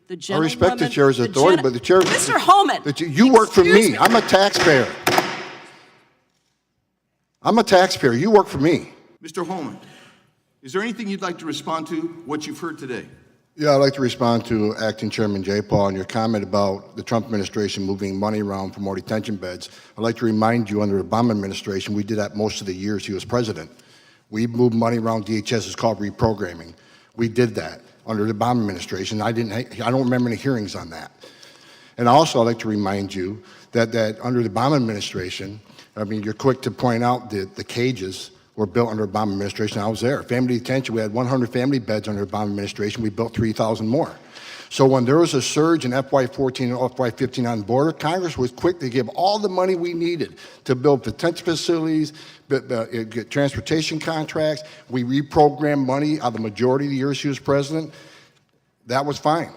The I gentlewoman, respect the chair's authority, but the chair... Mr. Holman. You work for excuse me. I'm a taxpayer. I'm a taxpayer. You work for me. Mr. Holman, is there anything you'd like to respond to what you've heard today? Yeah, I'd like to respond to Acting Chairman J. Paul and your comment about the Trump administration moving money around for more detention beds. I'd like to remind you, under the Obama administration, we did that most of the years he was president. We moved money around DHS. It's called reprogramming. We did that under the Obama administration. I don't remember any hearings on that. And also, I'd like to remind you that under the Obama administration, I mean, you're quick to point out that the cages were built under Obama administration. I was there. Family detention, we had 100 family beds under Obama administration. We built 3,000 more. So when there was a surge in FY14 and FY15 on the border, Congress was quick to give all the money we needed to build detention facilities, get transportation contracts. We reprogrammed money out of the majority of the years she was president. That was fine.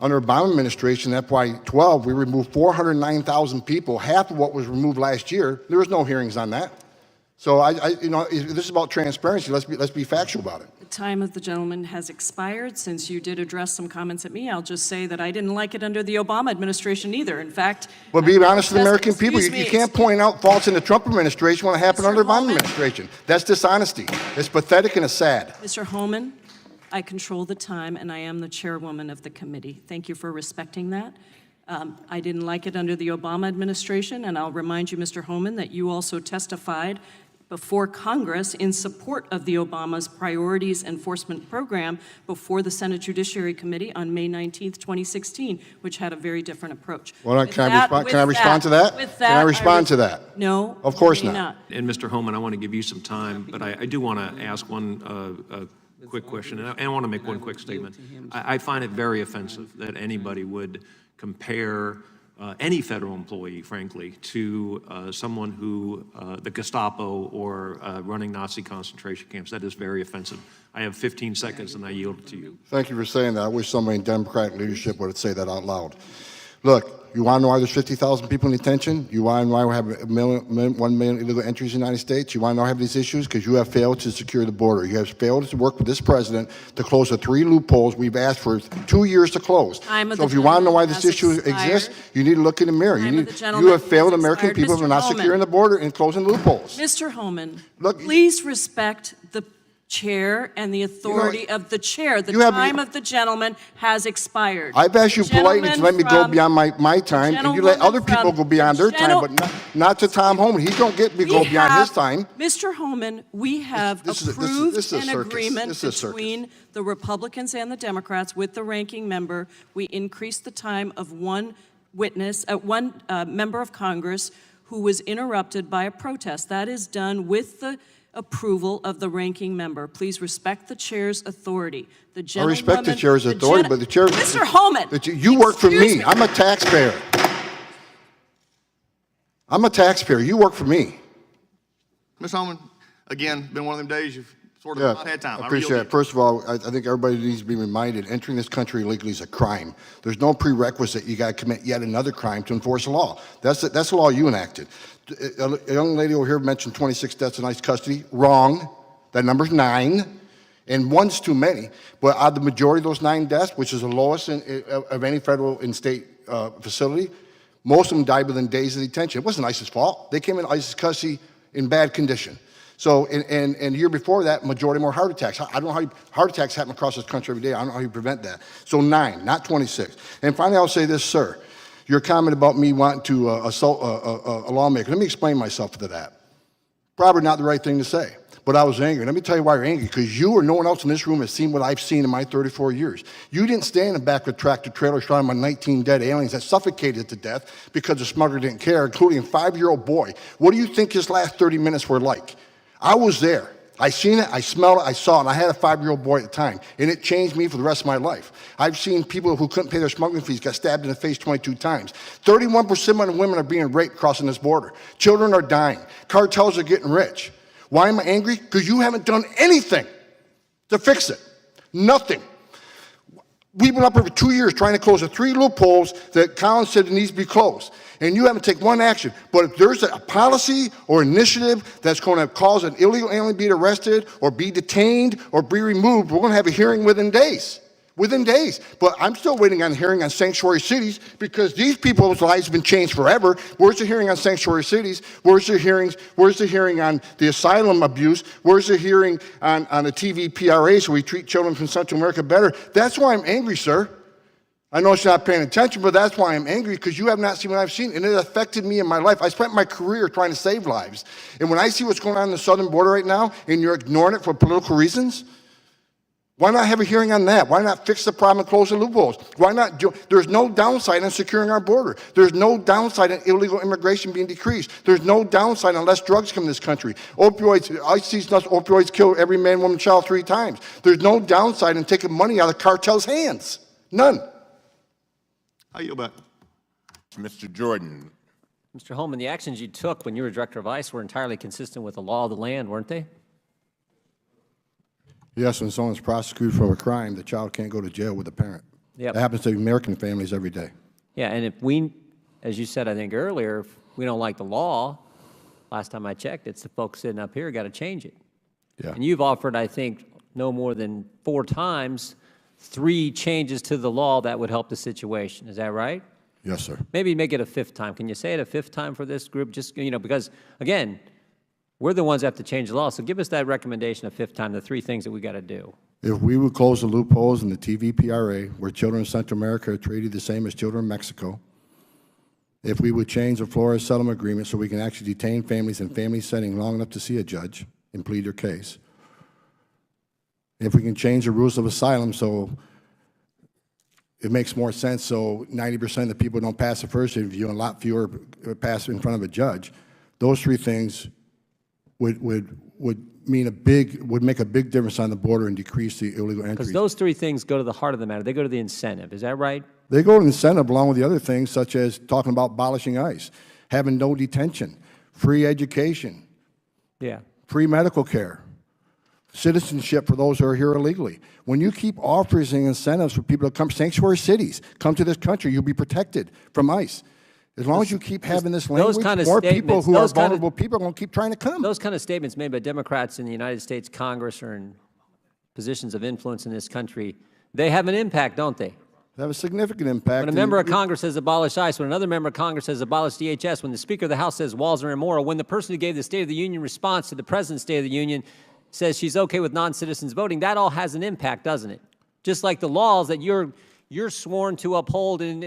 Under Obama administration, FY12, we removed 409,000 people, half of what was removed last year. There was no hearings on that. So this is about transparency. Let's be factual about it. The time of the gentleman has expired. Since you did address some comments at me, I'll just say that I didn't like it under the Obama administration either. In fact, well, be honest with the American people. You can't point out faults in the Trump administration when it happened under the Obama administration. That's dishonesty. It's pathetic and it's sad. Mr. Holman, I control the time, and I am the chairwoman of the committee. Thank you for respecting that. I didn't like it under the Obama administration, and I'll remind you, Mr. Holman, that you also testified before Congress in support of the Obama's Priorities Enforcement Program before the Senate Judiciary Committee on May 19th, 2016, which had a very different approach. Well, can I respond to that? Can I respond to that? No. Of course not. And Mr. Holman, I want to give you some time, but I do want to ask one quick question, and I want to make one quick statement. I find it very offensive that anybody would compare any federal employee, frankly, to someone who, the Gestapo or running Nazi concentration camps. That is very offensive. I have 15 seconds and I yield it to you. Thank you for saying that. I wish somebody in Democratic leadership would say that out loud. Look, you want to know why there's 50,000 people in detention? You want to know why we have 1 million illegal entries in the United States? You want to know why we have these issues? Because you have failed to secure the border. You have failed to work with this president to close the 3 loopholes we've asked for 2 years to close. So if you want to know why this issue exists, you need to look in the mirror. You have failed American people for not securing the border and closing loopholes. Mr. Holman, please respect the chair and the authority of the chair. The time of the gentleman has expired. I've asked you politely to let me go beyond my time, and you let other people go beyond their time, but not to Tom Holman. He don't get to go beyond his time. Mr. Holman, we have approved an agreement between the Republicans and the Democrats with the ranking member. We increased the time of one witness, one member of Congress who was interrupted by a protest. That is done with the approval of the ranking member. Please respect the chair's authority. I respect the chair's authority, but the chair... Mr. Holman! You work for me. I'm a taxpayer. I'm a taxpayer. You work for me. Ms. Holman, again, been one of them days you've sort of not had time. I appreciate it. First of all, I think everybody needs to be reminded, entering this country illegally is a crime. There's no prerequisite. You got to commit yet another crime to enforce the law. That's the law you enacted. A young lady over here mentioned 26 deaths in ICE custody. Wrong. That number's 9, and 1's too many. But out of the majority of those 9 deaths, which is the lowest of any federal and state facility, most of them died within days of detention. It wasn't ICE's fault. They came in ICE's custody in bad condition. So, and the year before that, majority more heart attacks. I don't know how heart attacks happen across this country every day. I don't know how you prevent that. So 9, not 26. And finally, I'll say this, sir. Your comment about me wanting to assault a lawmaker. Let me explain myself to that. Probably not the right thing to say, but I was angry. Let me tell you why you're angry, because you or no one else in this room has seen what I've seen in my 34 years. You didn't stand in the back of a tractor trailer shot my 19 dead aliens that suffocated to death because the smuggler didn't care, including a 5-year-old boy. What do you think his last 30 minutes were like? I was there. I seen it, I smelled it, I saw it, and I had a 5-year-old boy at the time, and it changed me for the rest of my life. I've seen people who couldn't pay their smuggling fees get stabbed in the face 22 times. 31% of the women are being raped crossing this border. Children are dying. Cartels are getting rich. Why am I angry? Because you haven't done anything to fix it. Nothing. We've been up here for 2 years trying to close the 3 loopholes that Collins said needs to be closed. And you haven't taken one action. But if there's a policy or initiative that's going to cause an illegal alien to be arrested or be detained or be removed, we're going to have a hearing within days. within days. But I'm still waiting on hearing on sanctuary cities because these people's lives have been changed forever. Where's the hearing on sanctuary cities? Where's the hearings? Where's the hearing on the asylum abuse? Where's the hearing on the TVPRA so we treat children from Central America better? That's why I'm angry, sir. I know you're not paying attention, but that's why I'm angry, because you have not seen what I've seen, and it affected me in my life. I spent my career trying to save lives. And when I see what's going on the southern border right now, and you're ignoring it for political reasons, why not have a hearing on that? Why not fix the problem and close the loopholes? Why not there's no downside in securing our border. There's no downside in illegal immigration being decreased. There's no downside unless drugs come to this country. Opioids, I see opioids kill every man, woman, child 3 times. There's no downside in taking money out of cartels' hands. None. I yield back. Mr. Jordan. Mr. Holman, the actions you took when you were director of ICE were entirely consistent with the law of the land, weren't they? Yes, when someone's prosecuted for a crime, the child can't go to jail with the parent. Yep. That happens to American families every day. Yeah, and if we, as you said, I think earlier, if we don't like the law, last time I checked, it's the folks sitting up here got to change it. Yeah. And you've offered, I think, no more than 4 times 3 changes to the law that would help the situation. Is that right? Yes, sir. Maybe make it a 5th time. Can you say it a 5th time for this group? Just, because, again, we're the ones that have to change the law. So give us that recommendation a 5th time, the 3 things that we got to do. If we would close the loopholes in the TVPRA, where children in Central America are treated the same as children in Mexico, if we would change the Florida settlement agreement so we can actually detain families in family setting long enough to see a judge and plead their case, if we can change the rules of asylum so it makes more sense so 90% of the people don't pass the first interview and a lot fewer pass in front of a judge, those 3 things would make a big difference on the border and decrease the illegal entry. Because those 3 things go to the heart of the matter. They go to the incentive. Is that right? They go to incentive along with the other things, such as talking about abolishing ICE, having no detention, free education, Yeah. free medical care, citizenship for those who are here illegally. When you keep offering incentives for people to come, sanctuary cities, come to this country, you'll be protected from ICE. As long as you keep having this language, more people who are vulnerable people are going to keep trying to come. Those kind of statements made by Democrats in the United States Congress or in positions of influence in this country, they have an impact, don't they? They have a significant impact. When a member of Congress says abolish ICE, when another member of Congress says abolish DHS, when the Speaker of the House says walls are immoral, when the person who gave the State of the Union response to the President's State of the Union says she's okay with non-citizens voting, that all has an impact, doesn't it? Just like the laws that you're sworn to uphold and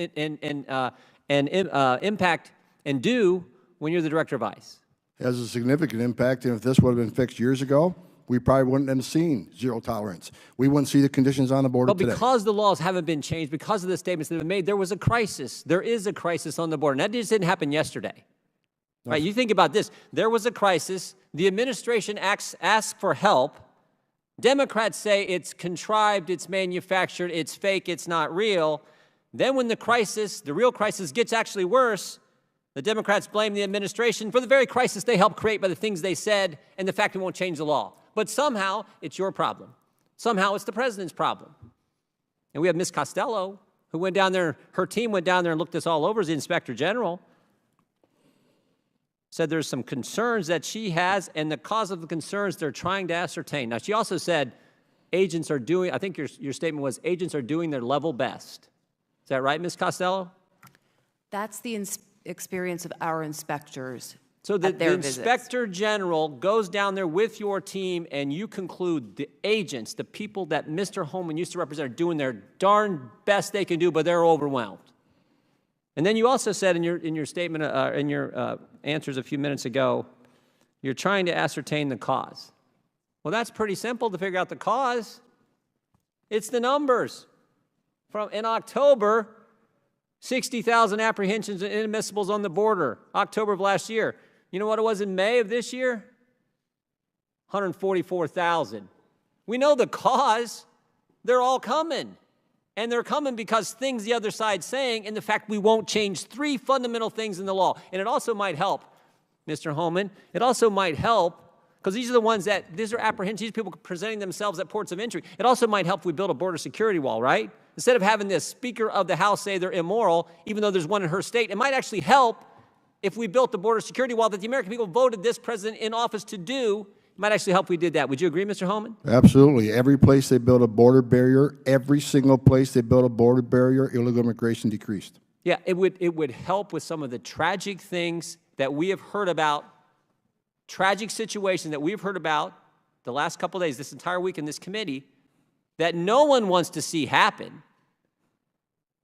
impact and do when you're the director of ICE. It has a significant impact, and if this would have been fixed years ago, we probably wouldn't have seen zero tolerance. We wouldn't see the conditions on the border But today. because the laws haven't been changed, because of the statements that have been made, there was a crisis. There is a crisis on the border. And that just didn't happen yesterday. Right? You think about this. There was a crisis. The administration asks for help. Democrats say it's contrived, it's manufactured, it's fake, it's not real. Then when the real crisis gets actually worse, the Democrats blame the administration for the very crisis they helped create by the things they said and the fact it won't change the law. But somehow it's your problem. Somehow it's the president's problem. And we have Ms. Costello, who went down there, her team went down there and looked this all over as the inspector general, said there's some concerns that she has, and the cause of the concerns they're trying to ascertain. Now, she also said agents are doing, I think your statement was, agents are doing their level best. Is that right, Ms. Costello? That's the experience of our inspectors. So the visits. inspector general goes down there with your team, and you conclude the agents, the people that Mr. Holman used to represent, are doing their darn best they can do, but they're overwhelmed. And then you also said in your statement, in your answers a few minutes ago, you're trying to ascertain the cause. Well, that's pretty simple to figure out the cause. It's the numbers. In October, 60,000 apprehensions and inadmissibles on the border, October of last year. You know what it was in May of this year? 144,000. We know the cause. They're all coming. And they're coming because things the other side's saying, and the fact we won't change 3 fundamental things in the law. And it also might help, Mr. Holman, it also might help, because these are apprehensions, these people presenting themselves at ports of entry. It also might help if we build a border security wall, right? Instead of having the Speaker of the House say they're immoral, even though there's one in her state, it might actually help if we built the border security wall that the American people voted this president in office to do, Might actually help if we did that. Would you agree, Mr. Holman? Absolutely. Every place they built a border barrier, every single place they built a border barrier, illegal immigration decreased. Yeah, it would help with some of the tragic things that we have heard about, tragic situations that we've heard about the last couple of days, this entire week in this committee, that no one wants to see happen.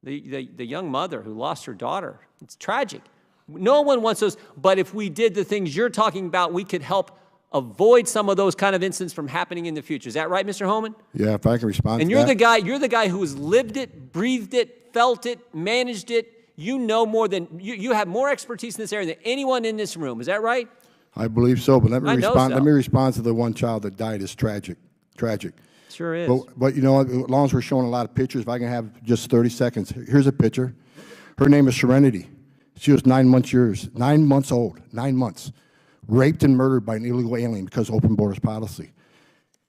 The young mother who lost her daughter, it's tragic. No one wants those, but if we did the things you're talking about, we could help avoid some of those kind of incidents from happening in the future. Is that right, Mr. Holman? Yeah, if I can respond And to you're that. the guy who has lived it, breathed it, felt it, managed it. You know more than, you have more expertise in this area than anyone in this room. Is that right? I believe so, but let me I know respond. so. Let me respond to the one child that died. It's tragic, tragic. Sure is. But you know, as long as we're showing a lot of pictures, if I can have just 30 seconds. Here's a picture. Her name is Serenity. She was 9 months old, 9 months, raped and murdered by an illegal alien because of open borders policy.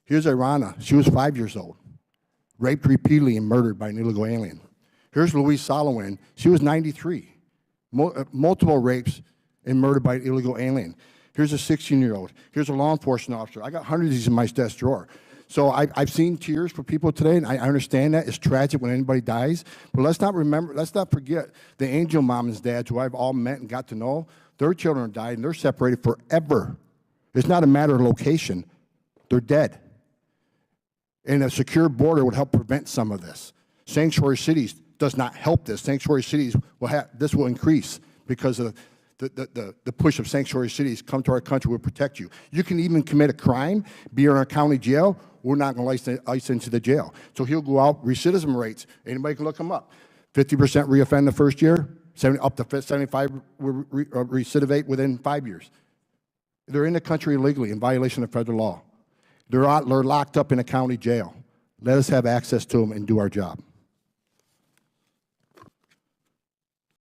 Here's Irana. She was 5 years old, raped repeatedly and murdered by an illegal alien. Here's Louise Solowin. She was 93, multiple rapes and murdered by an illegal alien. Here's a 16-year-old. Here's a law enforcement officer. I got hundreds of these in my desk drawer. So I've seen tears for people today, and I understand that. It's tragic when anybody dies. But let's not forget the angel moms and dads who I've all met and got to know. Their children died, and they're separated forever. It's not a matter of location. They're dead. And a secure border would help prevent some of this. Sanctuary cities does not help this. Sanctuary cities this will increase because of the push of sanctuary cities. Come to our country, we'll protect you. You can even commit a crime, be in our county jail. We're not going to ice into the jail. So he'll go out, recidivism rates, anybody can look them up. 50% reoffend the first year, up to 75 recidivate within 5 years. They're in the country illegally in violation of federal law. They're locked up in a county jail. Let us have access to them and do our job.